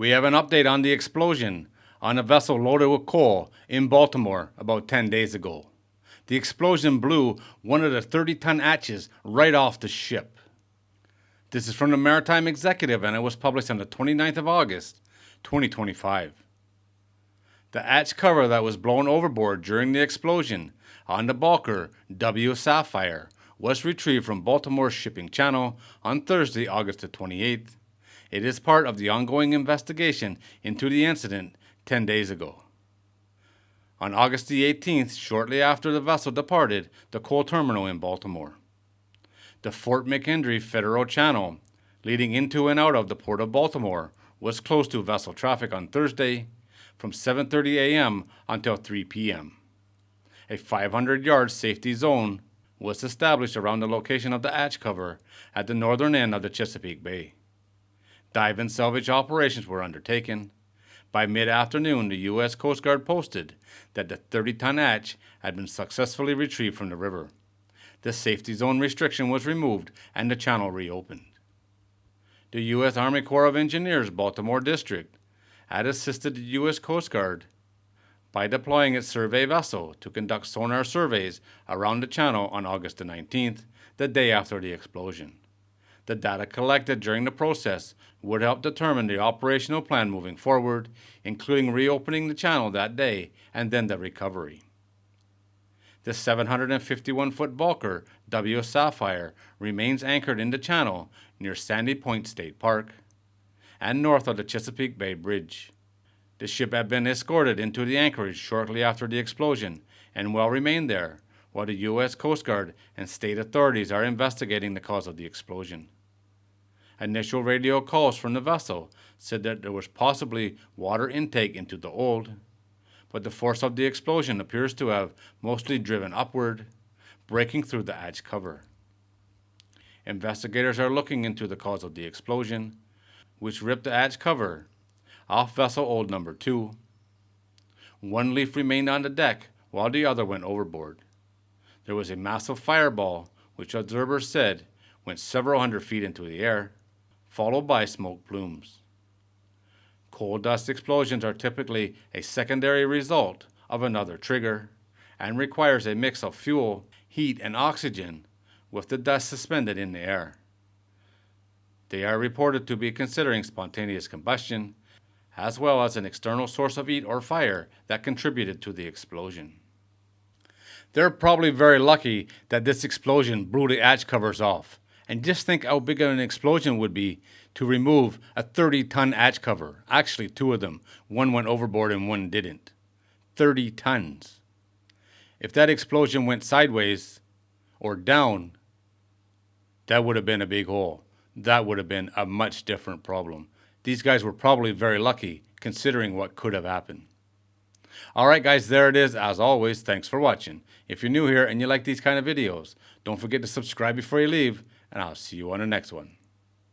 We have an update on the explosion on a vessel loaded with coal in Baltimore about 10 days ago. The explosion blew one of the 30-ton hatches right off the ship. This is from the Maritime Executive, and it was published on the 29th of August, 2025. The hatch cover that was blown overboard during the explosion on the bulker W Sapphire was retrieved from Baltimore's shipping channel on Thursday, August the 28th. It is part of the ongoing investigation into the incident 10 days ago. On August the 18th, shortly after the vessel departed the coal terminal in Baltimore, the Fort McHenry Federal Channel, leading into and out of the Port of Baltimore, was closed to vessel traffic on Thursday from 7:30 a.m. until 3 p.m. A 500-yard safety zone was established around the location of the hatch cover at the northern end of the Chesapeake Bay. Dive and salvage operations were undertaken. By mid-afternoon, the U.S. Coast Guard posted that the 30-ton hatch had been successfully retrieved from the river. The safety zone restriction was removed and the channel reopened. The U.S. Army Corps of Engineers Baltimore District had assisted the U.S. Coast Guard by deploying its survey vessel to conduct sonar surveys around the channel on August the 19th, the day after the explosion. The data collected during the process would help determine the operational plan moving forward, including reopening the channel that day and then the recovery. The 751-foot bulker W Sapphire remains anchored in the channel near Sandy Point State Park and north of the Chesapeake Bay Bridge. The ship had been escorted into the anchorage shortly after the explosion and will remain there while the U.S. Coast Guard and state authorities are investigating the cause of the explosion. Initial radio calls from the vessel said that there was possibly water intake into the hold, but the force of the explosion appears to have mostly driven upward, breaking through the hatch cover. Investigators are looking into the cause of the explosion, which ripped the hatch cover off vessel Old Number 2. One leaf remained on the deck while the other went overboard. There was a massive fireball, which observers said went several hundred feet into the air, followed by smoke plumes. Coal dust explosions are typically a secondary result of another trigger and requires a mix of fuel, heat, and oxygen with the dust suspended in the air. They are reported to be considering spontaneous combustion, as well as an external source of heat or fire that contributed to the explosion. They're probably very lucky that this explosion blew the hatch covers off. And just think how big of an explosion would be to remove a 30-ton hatch cover. Actually, two of them. One went overboard and one didn't. 30 tons. If that explosion went sideways or down, that would have been a big hole. That would have been a much different problem. These guys were probably very lucky considering what could have happened. Alright guys, there it is. As always, thanks for watching. If you're new here and you like these kind of videos, don't forget to subscribe before you leave, and I'll see you on the next one.